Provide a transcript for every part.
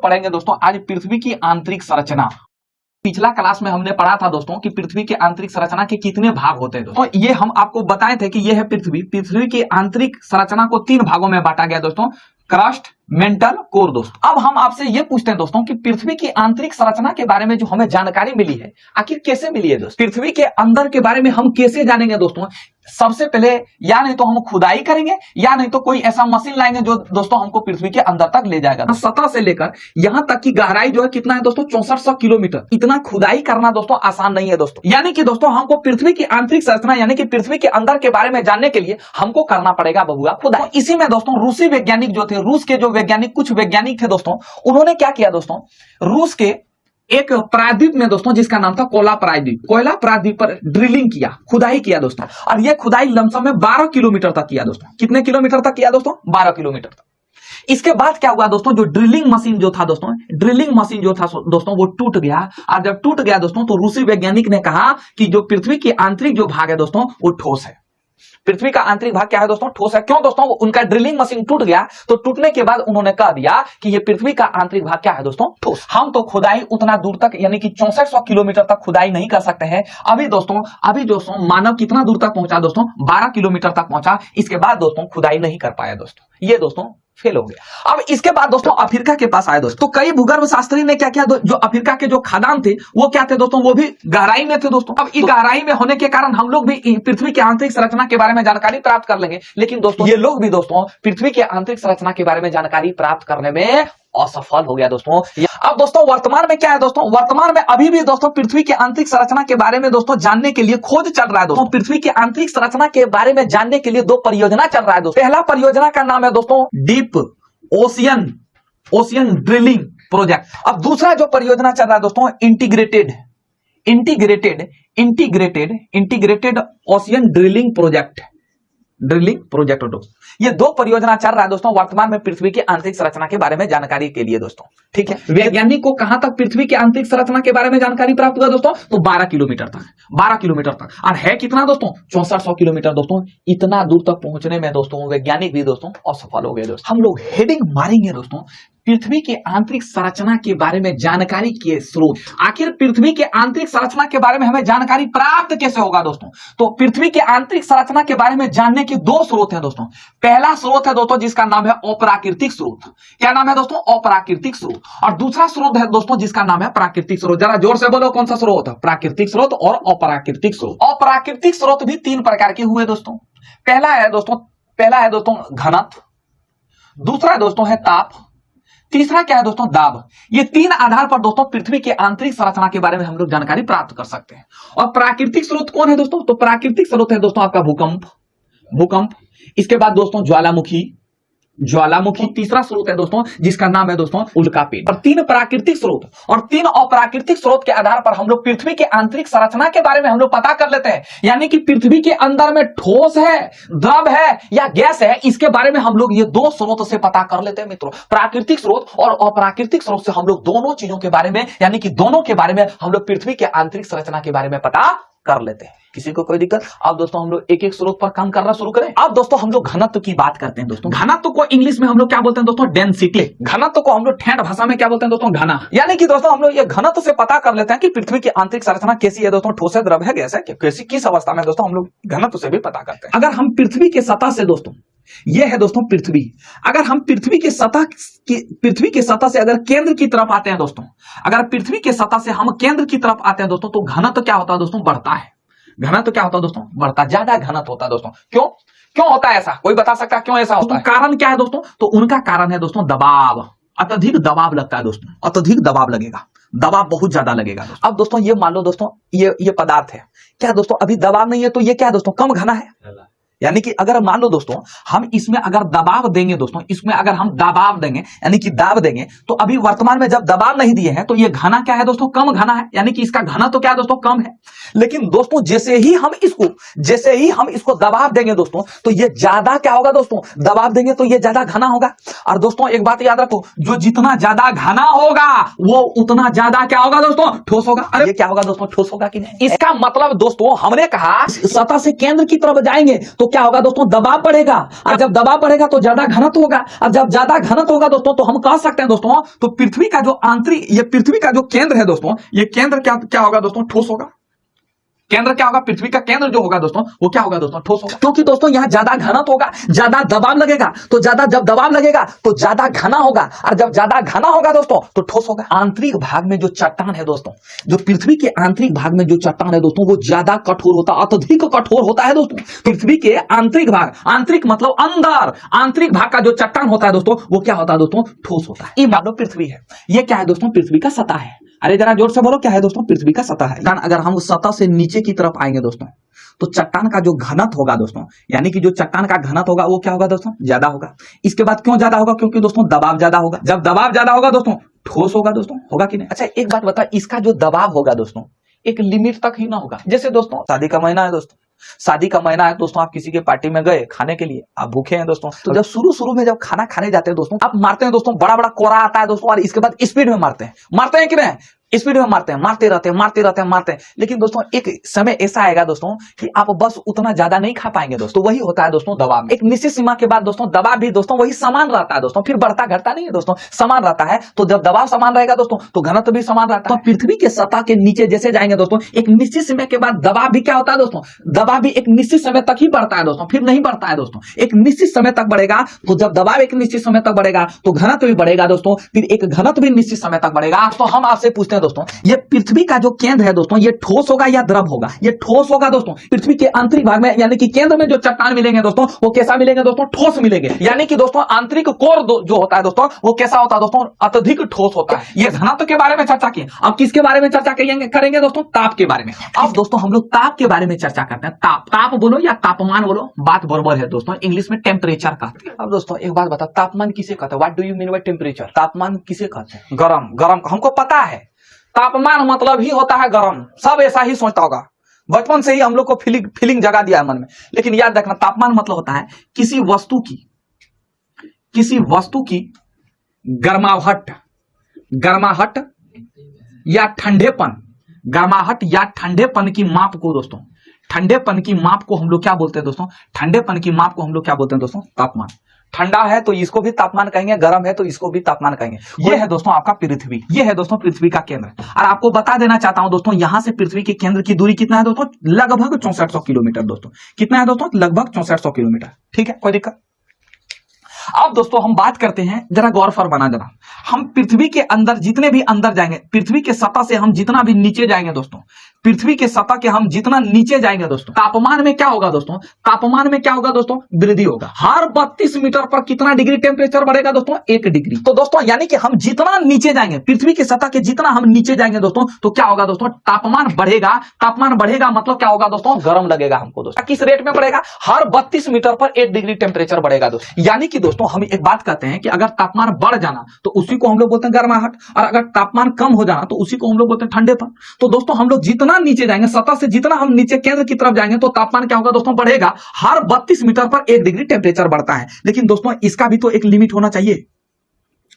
पढ़ेंगे दोस्तों आज पृथ्वी की आंतरिक संरचना। पिछला क्लास में हमने पढ़ा था दोस्तों कि पृथ्वी के आंतरिक संरचना के कितने भाग होते हैं दोस्तों। ये हम आपको बताए थे कि यह है पृथ्वी की आंतरिक संरचना को 3 भागों में बांटा गया दोस्तों, क्रस्ट, मेंटल, कोर दोस्तों। अब हम आपसे ये पूछते हैं दोस्तों कि पृथ्वी की आंतरिक संरचना के बारे में जो हमें जानकारी मिली है आखिर कैसे मिली है दोस्तों। पृथ्वी के अंदर के बारे में हम कैसे जानेंगे दोस्तों। सबसे पहले या नहीं तो हम खुदाई करेंगे या नहीं तो कोई ऐसा मशीन लाएंगे जो दोस्तों हमको पृथ्वी के अंदर तक ले जाएगा। सतह से लेकर यहां तक की गहराई जो है कितना है दोस्तों, 6400 किलोमीटर। इतना खुदाई करना दोस्तों आसान नहीं है दोस्तों। यानी कि दोस्तों हमको पृथ्वी की आंतरिक संरचना यानी कि पृथ्वी के अंदर के बारे में जानने के लिए हमको करना पड़ेगा बबुआ खुदाई। इसी में दोस्तों रूसी वैज्ञानिक जो थे, रूस के जो वैज्ञानिक कुछ वैज्ञानिक थे दोस्तों, उन्होंने क्या किया दोस्तों, रूस के एक प्रायद्वीप में दोस्तों जिसका नाम था कोला प्रायद्वीप पर ड्रिलिंग किया, खुदाई किया दोस्तों। और यह खुदाई लमसम में 12 किलोमीटर तक किया दोस्तों। कितने किलोमीटर तक किया दोस्तों? 12 किलोमीटर तक। इसके बाद क्या हुआ दोस्तों, जो ड्रिलिंग मशीन जो था दोस्तों वो टूट गया। और जब टूट गया दोस्तों तो रूसी वैज्ञानिक ने कहा कि जो पृथ्वी की आंतरिक जो भाग है दोस्तों वो ठोस है। पृथ्वी का आंतरिक भाग क्या है दोस्तों? ठोस है। क्यों दोस्तों? उनका ड्रिलिंग मशीन टूट गया तो टूटने के बाद उन्होंने कह दिया कि ये पृथ्वी का आंतरिक भाग क्या है दोस्तों? ठोस। हम तो खुदाई उतना दूर तक यानी कि 6400 किलोमीटर तक खुदाई नहीं कर सकते हैं। अभी दोस्तों मानव कितना दूर तक पहुंचा दोस्तों? 12 किलोमीटर तक पहुंचा। इसके बाद दोस्तों खुदाई नहीं कर पाया दोस्तों, ये दोस्तों फेल हो गया। अब इसके बाद दोस्तों अफ्रीका के पास आए दोस्तों। तो कई भूगर्भ शास्त्री ने क्या किया, जो अफ्रीका के जो खदान थे वो क्या थे दोस्तों, वो भी गहराई में थे दोस्तों। अब इस गहराई में होने के कारण हम लोग भी पृथ्वी की आंतरिक संरचना के बारे में जानकारी प्राप्त कर लेंगे। लेकिन दोस्तों ये लोग भी दोस्तों पृथ्वी की आंतरिक संरचना के बारे में जानकारी प्राप्त करने में असफल हो गया दोस्तों। अब दोस्तों वर्तमान में क्या है दोस्तों, वर्तमान में अभी भी दोस्तों पृथ्वी की आंतरिक संरचना के बारे में दोस्तों जानने के लिए खोज चल रहा है दोस्तों। पृथ्वी की आंतरिक संरचना के बारे में जानने के लिए 2 परियोजना चल रहा है दोस्तों। पहला परियोजना का नाम है दोस्तों डीप ओशियन ड्रिलिंग प्रोजेक्ट। अब दूसरा जो परियोजना चल रहा है दोस्तों इंटीग्रेटेड ओशियन ड्रिलिंग प्रोजेक्ट ये 2 परियोजना चल रहा है दोस्तों वर्तमान में पृथ्वी की आंतरिक संरचना के बारे में जानकारी के लिए दोस्तों। ठीक है, वैज्ञानिक को कहां तक पृथ्वी की आंतरिक संरचना के बारे में जानकारी प्राप्त हुआ दोस्तों? तो 12 किलोमीटर तक। और है कितना दोस्तों? 6400 किलोमीटर दोस्तों। इतना दूर तक पहुंचने में दोस्तों वैज्ञानिक भी दोस्तों असफल हो गए दोस्तों। हम लोग हेडिंग मारेंगे दोस्तों पृथ्वी के आंतरिक संरचना के बारे में जानकारी के स्रोत। आखिर पृथ्वी के आंतरिक संरचना के बारे में हमें जानकारी प्राप्त कैसे होगा दोस्तों? तो पृथ्वी के आंतरिक संरचना के बारे में जानने के 2 स्रोत हैं दोस्तों। पहला स्रोत है दोस्तों जिसका नाम है अप्राकृतिक स्रोत। क्या नाम है दोस्तों? अप्राकृतिक स्रोत। और दूसरा स्रोत है दोस्तों जिसका नाम है प्राकृतिक स्रोत। जरा जोर से बोलो कौन सा स्रोत है? प्राकृतिक स्रोत और अप्राकृतिक स्रोत। अप्राकृतिक स्रोत भी 3 प्रकार के हुए दोस्तों। पहला है दोस्तों घनत्व, दूसरा है दोस्तों है ताप, तीसरा क्या है दोस्तों? दाब। ये 3 आधार पर दोस्तों पृथ्वी के आंतरिक संरचना के बारे में हम लोग जानकारी प्राप्त कर सकते हैं। और प्राकृतिक स्रोत कौन है दोस्तों? तो प्राकृतिक स्रोत है दोस्तों आपका भूकंप, इसके बाद दोस्तों ज्वालामुखी। तीसरा स्रोत है दोस्तों जिसका नाम है दोस्तों उल्कापिंड। और 3 प्राकृतिक स्रोत और 3 अप्राकृतिक स्रोत के आधार पर हम लोग पृथ्वी के आंतरिक संरचना के बारे में हम लोग पता कर लेते हैं। यानी कि पृथ्वी के अंदर में ठोस है, द्रव है या गैस है, इसके बारे में हम लोग ये 2 स्रोत से पता कर लेते हैं मित्रों। प्राकृतिक स्रोत और अप्राकृतिक स्रोत से हम लोग दोनों चीजों के बारे में यानी कि दोनों के बारे में हम लोग पृथ्वी के आंतरिक संरचना के बारे में पता कर लेते हैं। किसी को कोई दिक्कत? अब दोस्तों हम लोग एक स्रोत पर काम करना शुरू करें। अब दोस्तों हम लोग घनत्व की बात करते हैं दोस्तों। घनत्व को इंग्लिश में हम लोग क्या बोलते हैं दोस्तों? डेंसिटी। घनत्व को हम लोग ठेठ भाषा में क्या बोलते हैं दोस्तों? घना। यानी कि दोस्तों हम लोग ये घनत्व से पता कर लेते हैं कि पृथ्वी की आंतरिक संरचना कैसी है दोस्तों, ठोस है, द्रव है, गैस है, कैसी किस अवस्था में दोस्तों, हम लोग घनत्व से भी पता करते हैं। अगर हम पृथ्वी के सतह से दोस्तों, यह है दोस्तों पृथ्वी, अगर हम पृथ्वी के सतह से अगर केंद्र की तरफ आते हैं दोस्तों, अगर पृथ्वी के सतह से हम केंद्र की तरफ आते हैं दोस्तों तो घनत्व क्या होता है दोस्तों? बढ़ता है। घनत्व क्या होता है दोस्तों? बढ़ता, ज्यादा घनत्व होता है दोस्तों। क्यों होता है ऐसा? कोई बता सकता है क्यों ऐसा होता है? कारण क्या है दोस्तों? तो उनका कारण है दोस्तों दबाव। अत्यधिक दबाव लगता है दोस्तों, अत्यधिक दबाव लगेगा, दबाव बहुत ज्यादा लगेगा दोस्तों। अब दोस्तों ये मान लो दोस्तों ये पदार्थ है, क्या दोस्तों अभी दबाव नहीं है तो ये क्या है दोस्तों? कम घना है। यानी कि अगर मान लो दोस्तों हम इसमें अगर दबाव देंगे दोस्तों, इसमें अगर हम दबाव देंगे यानी कि दाब देंगे तो अभी वर्तमान में जब दबाव नहीं दिए हैं तो ये घना क्या है दोस्तों? कम घना है। यानी कि इसका घना तो क्या है दोस्तों? कम है। लेकिन दोस्तों जैसे ही हम इसको दबाव देंगे दोस्तों तो ये ज्यादा क्या होगा दोस्तों? दबाव देंगे तो ये ज्यादा घना होगा। और दोस्तों एक बात याद रखो, जो जितना ज्यादा घना होगा वो उतना ज्यादा क्या होगा दोस्तों? ठोस होगा। अरे ये क्या होगा दोस्तों? ठोस होगा कि नहीं? इसका मतलब दोस्तों हमने कहा सतह से केंद्र की तरफ जाएंगे तो तो क्या होगा दोस्तों, दबाव बढ़ेगा, और जब दबाव बढ़ेगा तो ज्यादा घनत्व होगा, और जब ज्यादा घनत्व होगा दोस्तों तो हम कह सकते हैं दोस्तों, तो पृथ्वी का जो आंतरिक, ये पृथ्वी का जो केंद्र है दोस्तों, ये केंद्र क्या होगा दोस्तों, ठोस होगा। केंद्र क्या होगा, पृथ्वी का केंद्र जो होगा दोस्तों वो क्या होगा दोस्तों, ठोस होगा। क्योंकि दोस्तों यहाँ ज्यादा घनत्व होगा, ज्यादा दबाव लगेगा, तो ज्यादा जब दबाव लगेगा तो ज्यादा घना होगा, और जब ज्यादा घना होगा दोस्तों तो ठोस होगा। आंतरिक भाग में जो चट्टान है दोस्तों, जो पृथ्वी के आंतरिक भाग में जो चट्टान है दोस्तों, वो ज्यादा कठोर होता है, अत्यधिक कठोर होता है दोस्तों। पृथ्वी के आंतरिक भाग, आंतरिक मतलब अंदर, आंतरिक भाग का जो चट्टान होता है दोस्तों वो क्या होता है दोस्तों, ठोस होता है। ये मान लो पृथ्वी है, ये क्या है दोस्तों, पृथ्वी का सतह है। अरे जरा जोर से बोलो, क्या है दोस्तों, पृथ्वी का सतह है। अगर हम उस सतह से नीचे की तरफ आएंगे दोस्तों, तो चट्टान का जो घनत्व होगा दोस्तों, यानी कि जो चट्टान का घनत्व होगा वो क्या होगा दोस्तों, ज्यादा होगा। इसके बाद क्यों ज्यादा होगा, क्योंकि दोस्तों दबाव ज्यादा होगा। जब दबाव ज्यादा होगा दोस्तों ठोस होगा दोस्तों, होगा कि नहीं। अच्छा एक बात बता, इसका जो दबाव होगा दोस्तों एक लिमिट तक ही ना होगा। जैसे दोस्तों शादी का महीना है दोस्तों, शादी का महीना है दोस्तों, आप किसी के पार्टी में गए खाने के लिए, आप भूखे हैं दोस्तों, तो जब शुरू में जब खाना खाने जाते हैं दोस्तों, आप मारते हैं दोस्तों, बड़ा बड़ा कोरा आता है दोस्तों, और इसके बाद स्पीड में मारते हैं कि नहीं, स्पीड में मारते हैं, मारते रहते हैं। लेकिन दोस्तों एक समय ऐसा आएगा दोस्तों कि आप बस उतना ज्यादा नहीं खा पाएंगे दोस्तों। वही होता है दोस्तों दबाव। एक निश्चित सीमा के बाद दोस्तों दबाव भी दोस्तों वही समान रहता है दोस्तों, फिर बढ़ता घटता नहीं है दोस्तों, समान रहता है। तो जब दबाव समान रहेगा दोस्तों तो घनत्व भी समान रहता है। तो पृथ्वी के सतह के नीचे जैसे जाएंगे दोस्तों, एक निश्चित समय के बाद दबाव भी क्या होता है दोस्तों, दबाव भी एक निश्चित समय तक ही बढ़ता है दोस्तों, फिर नहीं बढ़ता है दोस्तों। एक निश्चित समय तक बढ़ेगा, तो जब दबाव एक निश्चित समय तक बढ़ेगा तो घनत्व भी बढ़ेगा दोस्तों, फिर एक घनत्व भी निश्चित समय तक बढ़ेगा। तो हम आपसे पूछते हैं दोस्तों, ये पृथ्वी का जो केंद्र है दोस्तों, ये ठोस होगा या द्रव होगा, ये ठोस होगा दोस्तों। पृथ्वी के आंतरिक भाग में यानी कि केंद्र में जो चट्टान मिलेंगे दोस्तों वो कैसा मिलेंगे दोस्तों, ठोस मिलेंगे। यानी कि दोस्तों आंतरिक कोर जो होता है दोस्तों वो कैसा होता है दोस्तों, अत्यधिक ठोस होता है। ये घनत्व के बारे में चर्चा की। अब किसके बारे में चर्चा करेंगे दोस्तों, ताप के बारे में। अब दोस्तों हम लोग ताप के बारे में चर्चा करते हैं। ताप बोलो या तापमान बोलो, बात बराबर है दोस्तों, इंग्लिश में टेम्परेचर कहते हैं। अब दोस्तों एक बात बता, तापमान किसे कहते हैं, what do you mean by temperature, तापमान किसे कहते हैं, गरम हमको पता है, तापमान मतलब ही होता है गर्म, सब ऐसा ही सोचता होगा, बचपन से ही हम लोग को फीलिंग जगा दिया है मन में। लेकिन याद रखना, तापमान मतलब होता है किसी वस्तु की गर्माहट या ठंडेपन, गर्माहट या ठंडेपन की माप को दोस्तों, ठंडेपन की माप को हम लोग क्या बोलते हैं दोस्तों, ठंडेपन की माप को हम लोग क्या बोलते हैं दोस्तों, तापमान। ठंडा है तो इसको भी तापमान कहेंगे, गर्म है तो इसको भी तापमान कहेंगे। ये है दोस्तों आपका पृथ्वी, ये है दोस्तों पृथ्वी का केंद्र। और आपको बता देना चाहता हूं दोस्तों, यहां से पृथ्वी के केंद्र की दूरी कितना है दोस्तों, लगभग 6400 किलोमीटर दोस्तों। कितना है दोस्तों, लगभग 6400 किलोमीटर। ठीक है, कोई दिक्कत। अब दोस्तों हम बात करते हैं, जरा गौर फरमाना जरा, हम पृथ्वी के अंदर जितने भी अंदर जाएंगे, पृथ्वी के सतह से हम जितना भी नीचे जाएंगे दोस्तों, पृथ्वी के सतह के हम जितना नीचे जाएंगे दोस्तों, तापमान में क्या होगा दोस्तों, तापमान में क्या होगा दोस्तों, वृद्धि होगा। हर 32 मीटर पर कितना डिग्री टेम्परेचर बढ़ेगा दोस्तों, 1 डिग्री। तो दोस्तों यानी कि हम जितना नीचे जाएंगे, पृथ्वी के सतह के जितना हम नीचे जाएंगे दोस्तों, तो क्या होगा दोस्तों, तापमान बढ़ेगा। तापमान बढ़ेगा मतलब क्या होगा दोस्तों, गर्म लगेगा हमको दोस्तों। किस रेट में बढ़ेगा, हर 32 मीटर पर 1 डिग्री टेम्परेचर बढ़ेगा दोस्तों। यानी कि दोस्तों हम एक बात कहते हैं कि अगर तापमान बढ़ जाना तो उसी को हम लोग बोलते हैं गर्माहट, और अगर तापमान कम हो जाना तो उसी को हम लोग बोलते हैं ठंडेपन। तो दोस्तों हम लोग जितना नीचे जाएंगे, सतह से जितना हम नीचे केंद्र की तरफ जाएंगे, तो तापमान क्या होगा दोस्तों, बढ़ेगा। हर 32 मीटर पर 1 डिग्री टेम्परेचर बढ़ता है। लेकिन दोस्तों इसका भी तो एक लिमिट होना चाहिए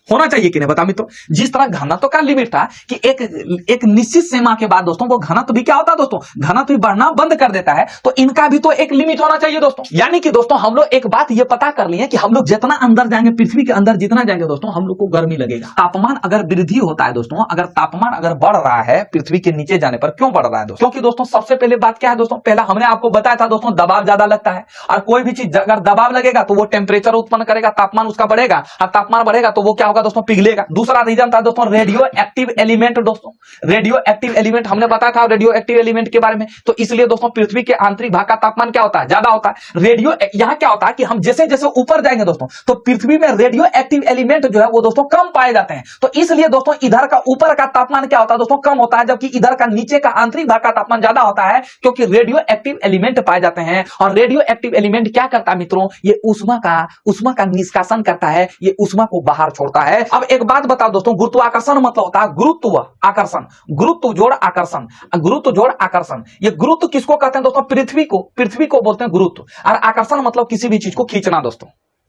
कि नहीं, बता मित्रों। जिस तरह घनत्व का लिमिट था कि एक निश्चित सीमा के बाद दोस्तों वो घनत्व भी क्या होता है दोस्तों, घनत्व भी बढ़ना बंद कर देता है। तो इनका भी तो एक लिमिट होना चाहिए दोस्तों। यानी कि दोस्तों हम लोग एक बात ये पता कर लिए कि हम लोग जितना अंदर जाएंगे, पृथ्वी के अंदर जितना जाएंगे दोस्तों, हम लोग को गर्मी लगेगा। तापमान अगर वृद्धि होता है दोस्तों, अगर तापमान अगर बढ़ रहा है पृथ्वी के नीचे जाने पर, क्यों बढ़ रहा है दोस्तों, क्योंकि दोस्तों सबसे पहले बात क्या है दोस्तों, पहला हमने आपको बताया था दोस्तों, दबाव ज्यादा लगता है। और कोई भी चीज अगर दबाव लगेगा तो वो टेम्परेचर उत्पन्न करेगा, तापमान उसका बढ़ेगा, और तापमान बढ़ेगा तो वो क्या होगा दोस्तों, पिघलेगा। दूसरा रीजन था दोस्तों रेडियो एक्टिव एलिमेंट दोस्तों, रेडियो एक्टिव एलिमेंट हमने बताया था रेडियो एक्टिव एलिमेंट के बारे में। तो इसलिए दोस्तों पृथ्वी के आंतरिक भाग का तापमान क्या होता है, ज्यादा होता है। रेडियो यहाँ क्या होता है कि हम जैसे जैसे ऊपर जाएंगे दोस्तों, तो पृथ्वी में रेडियो एक्टिव एलिमेंट जो है वो दोस्तों कम पाए जाते हैं। तो इसलिए दोस्तों इधर का ऊपर का तापमान क्या होता है दोस्तों, कम होता है, जबकि इधर का नीचे का आंतरिक भाग का तापमान ज्यादा होता है, क्योंकि रेडियो एक्टिव एलिमेंट पाए जाते हैं। और रेडियो एक्टिव एलिमेंट क्या करता है मित्रों, ये उष्मा का निष्कासन करता है, ये उष्मा को बाहर छोड़ता है। अब एक बात बताओ दोस्तों, गुरुत्वाकर्षण मतलब होता है गुरुत्व आकर्षण, गुरुत्व जोड़ आकर्षण, गुरुत्व जोड़ आकर्षण। ये गुरुत्व किसको कहते हैं दोस्तों, पृथ्वी को बोलते हैं गुरुत्व। और आकर्षण मतलब किसी भी चीज को खींचना दोस्तों,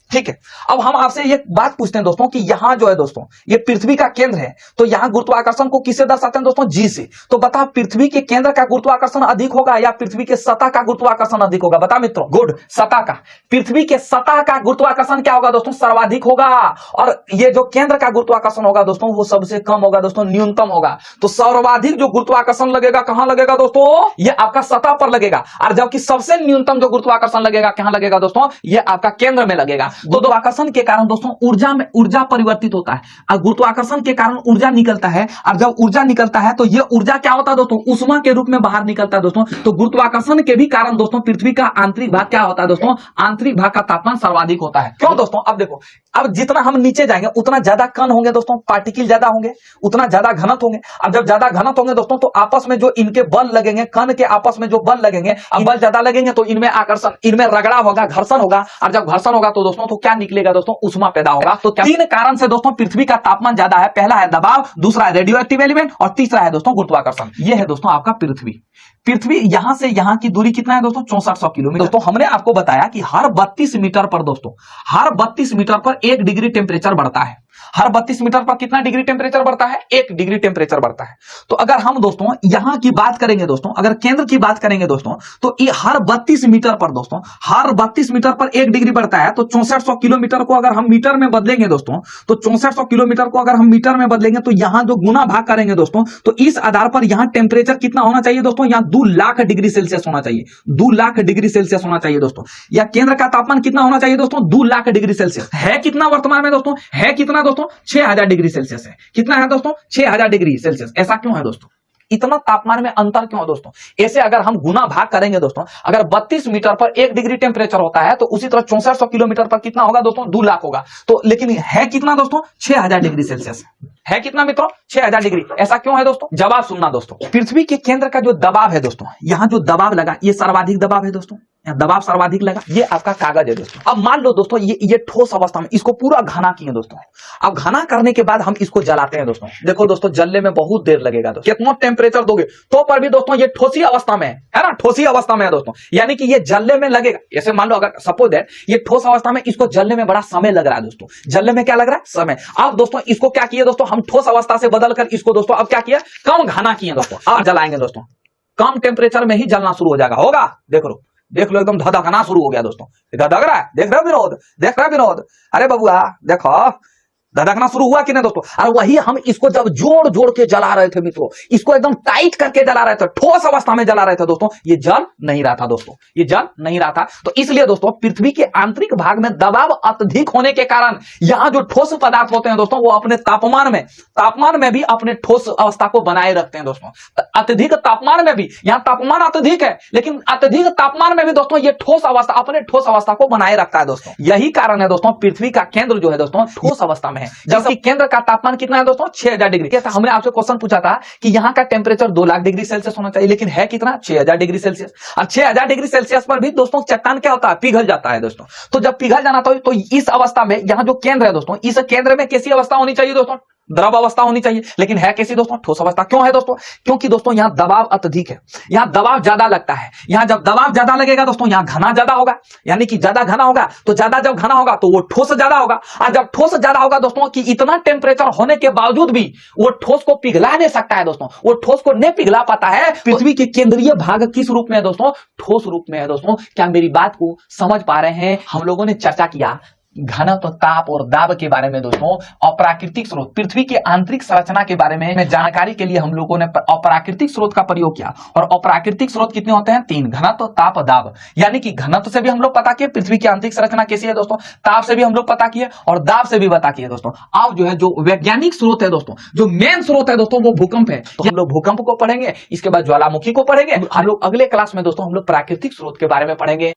ठीक है। अब हम आपसे ये बात पूछते हैं दोस्तों कि यहाँ जो है दोस्तों ये पृथ्वी का केंद्र है, तो यहाँ गुरुत्वाकर्षण को किससे दर्शाते हैं दोस्तों? जी से। तो बता पृथ्वी के केंद्र का गुरुत्वाकर्षण अधिक होगा या पृथ्वी के सतह का गुरुत्वाकर्षण अधिक होगा? बता मित्रों। गुड, सतह का। पृथ्वी के सतह का गुरुत्वाकर्षण क्या होगा दोस्तों? सर्वाधिक होगा। और ये जो केंद्र का गुरुत्वाकर्षण होगा दोस्तों वो सबसे कम होगा दोस्तों, न्यूनतम होगा। तो सर्वाधिक जो गुरुत्वाकर्षण लगेगा कहां लगेगा दोस्तों? ये आपका सतह पर लगेगा। और जबकि सबसे न्यूनतम जो गुरुत्वाकर्षण लगेगा कहां लगेगा दोस्तों? ये आपका केंद्र में लगेगा। गुरुत्वाकर्षण के कारण दोस्तों ऊर्जा परिवर्तित होता है और गुरुत्वाकर्षण के कारण ऊर्जा निकलता है। और जब ऊर्जा निकलता है तो यह ऊर्जा क्या होता है दोस्तों? ऊष्मा के रूप में बाहर निकलता है दोस्तों। तो गुरुत्वाकर्षण के भी कारण दोस्तों पृथ्वी का आंतरिक भाग क्या होता है दोस्तों? आंतरिक भाग का तापमान सर्वाधिक होता है। क्यों दोस्तों? अब देखो, अब जितना हम नीचे जाएंगे उतना ज्यादा कण होंगे दोस्तों, पार्टिकल ज्यादा होंगे, उतना ज्यादा घनत्व होंगे। अब जब ज्यादा घनत्व होंगे दोस्तों तो आपस में जो इनके बल लगेंगे, कण के आपस में जो बल लगेंगे, अब बल ज्यादा लगेंगे तो इनमें आकर्षण, इनमें रगड़ा होगा, घर्षण होगा। और जब घर्षण होगा तो दोस्तों तो क्या निकलेगा दोस्तों? ऊष्मा पैदा होगा। तो तीन कारण से दोस्तों पृथ्वी का तापमान ज्यादा है। पहला है दबाव, दूसरा है रेडियो एक्टिव एलिमेंट और तीसरा है दोस्तों गुरुत्वाकर्षण। यह है दोस्तों आपका पृथ्वी यहां से यहां की दूरी कितना है दोस्तों? 6400 किलोमीटर। दोस्तों हमने आपको बताया कि हर 32 मीटर पर दोस्तों, हर 32 मीटर पर 1 डिग्री टेम्परेचर बढ़ता है। हर 32 मीटर पर कितना डिग्री टेम्परेचर बढ़ता है? 1 डिग्री टेम्परेचर बढ़ता है। तो अगर हम दोस्तों यहां की बात करेंगे दोस्तों, अगर केंद्र की बात करेंगे दोस्तों, तो हर 32 मीटर पर दोस्तों, हर 32 मीटर पर 1 डिग्री बढ़ता है। तो 6400 किलोमीटर को अगर हम मीटर में बदलेंगे दोस्तों, तो 6400 किलोमीटर को अगर हम मीटर में बदलेंगे तो यहां जो गुना भाग करेंगे दोस्तों, तो इस आधार पर यहां टेम्परेचर कितना होना चाहिए दोस्तों? यहां 2 लाख डिग्री सेल्सियस होना चाहिए। 2 लाख डिग्री सेल्सियस होना चाहिए दोस्तों। या केंद्र का तापमान कितना होना चाहिए दोस्तों? 2 लाख डिग्री सेल्सियस। है कितना वर्तमान में दोस्तों? है कितना दोस्तों? 6000 डिग्री सेल्सियस है। कितना है दोस्तों? 6000 डिग्री सेल्सियस। ऐसा क्यों है दोस्तों? इतना तापमान में अंतर क्यों है दोस्तों? ऐसे अगर हम गुना भाग करेंगे दोस्तों, अगर 32 मीटर पर 1 डिग्री टेम्परेचर होता है तो उसी तरह 6400 किलोमीटर पर कितना होगा दोस्तों? 2 लाख होगा। तो लेकिन है कितना दोस्तों? 6000 डिग्री सेल्सियस है कितना मित्रों? 6000 डिग्री। ऐसा क्यों है दोस्तों? जवाब सुनना दोस्तों। पृथ्वी के केंद्र का जो दबाव है दोस्तों, यहां जो दबाव लगा ये सर्वाधिक दबाव है दोस्तों, दबाव सर्वाधिक लगा। ये आपका कागज है दोस्तों। अब मान लो दोस्तों ये ठोस अवस्था में, इसको पूरा घना किए दोस्तों। अब घना करने के बाद हम इसको जलाते हैं दोस्तों। देखो दोस्तों जलने में बहुत देर लगेगा दोस्तों, कितना टेम्परेचर दोगे तो पर भी दोस्तों ये ठोसी अवस्था में है ना, ठोसी अवस्था में है दोस्तों, यानी कि ये जलने में लगेगा। ऐसे मान लो अगर सपोज दैट ये ठोस अवस्था में, इसको जलने में बड़ा समय लग रहा है दोस्तों। जलने में क्या लग रहा है? समय। अब दोस्तों इसको क्या किया दोस्तों? हम ठोस अवस्था से बदलकर इसको दोस्तों अब क्या किया? कम घना किए दोस्तों। अब जलाएंगे दोस्तों, कम टेम्परेचर में ही जलना शुरू हो जाएगा। होगा? देख लो एकदम धधकना शुरू हो गया दोस्तों। धधक रहा है, देख रहे हो विनोद? देख रहे हो विनोद? अरे बबुआ देखो धधकना शुरू हुआ कि नहीं दोस्तों? और वही हम इसको जब जोड़ के जला रहे थे मित्रों, इसको एकदम टाइट करके जला रहे थे, ठोस अवस्था में जला रहे थे दोस्तों, ये जल नहीं रहा था दोस्तों, ये जल नहीं रहा था। तो इसलिए दोस्तों पृथ्वी के आंतरिक भाग में दबाव अत्यधिक होने के कारण यहां जो ठोस पदार्थ होते हैं दोस्तों वो अपने तापमान में भी अपने ठोस अवस्था को बनाए रखते हैं दोस्तों। अत्यधिक तापमान में भी, यहाँ तापमान अत्यधिक है लेकिन अत्यधिक तापमान में भी दोस्तों ये ठोस अवस्था, अपने ठोस अवस्था को बनाए रखता है दोस्तों। यही कारण है दोस्तों पृथ्वी का केंद्र जो है दोस्तों ठोस अवस्था में है, जबकि केंद्र का तापमान कितना है दोस्तों? 6000 डिग्री। कैसा? हमने आपसे क्वेश्चन पूछा था कि यहाँ का टेम्परेचर 2 लाख डिग्री सेल्सियस होना चाहिए, लेकिन है कितना? 6000 डिग्री सेल्सियस। और 6000 डिग्री सेल्सियस पर भी दोस्तों चट्टान क्या होता है? पिघल जाता है दोस्तों। तो जब पिघल जाना तो इस अवस्था में, यहाँ जो केंद्र है दोस्तों, इस केंद्र में कैसी अवस्था होनी चाहिए दोस्तों? द्रव अवस्था होनी चाहिए, लेकिन है कैसी दोस्तों? ठोस अवस्था। क्यों है दोस्तों? क्योंकि दोस्तों यहाँ दबाव अत्यधिक है, यहाँ दबाव ज्यादा लगता है। यहाँ जब दबाव ज्यादा लगेगा दोस्तों यहाँ घना ज्यादा होगा, यानी कि ज्यादा घना होगा। तो ज्यादा जब घना होगा तो वो ठोस ज्यादा होगा, और जब ठोस ज्यादा होगा दोस्तों कि इतना टेम्परेचर होने के बावजूद भी वो ठोस को पिघला नहीं सकता है दोस्तों, वो ठोस को नहीं पिघला पाता है। पृथ्वी के केंद्रीय भाग किस रूप में है दोस्तों? ठोस रूप में है दोस्तों। क्या मेरी बात को समझ पा रहे हैं? हम लोगों ने चर्चा किया घनत्व, ताप और दाब के बारे में दोस्तों। अप्राकृतिक स्रोत, पृथ्वी के आंतरिक संरचना के बारे में जानकारी के लिए हम लोगों ने अप्राकृतिक स्रोत का प्रयोग किया। और अप्राकृतिक स्रोत कितने होते हैं? 3, घनत्व, ताप, दाब। यानी कि घनत्व से भी हम लोग पता किए पृथ्वी की आंतरिक संरचना कैसी है दोस्तों, ताप से भी हम लोग पता किए और दाब से भी पता किए दोस्तों। अब जो है जो वैज्ञानिक स्रोत है दोस्तों, जो मेन स्रोत है दोस्तों वो भूकंप है। तो हम लोग भूकंप को पढ़ेंगे, इसके बाद ज्वालामुखी को पढ़ेंगे। हम लोग अगले क्लास में दोस्तों हम लोग प्राकृतिक स्रोत के बारे में पढ़ेंगे।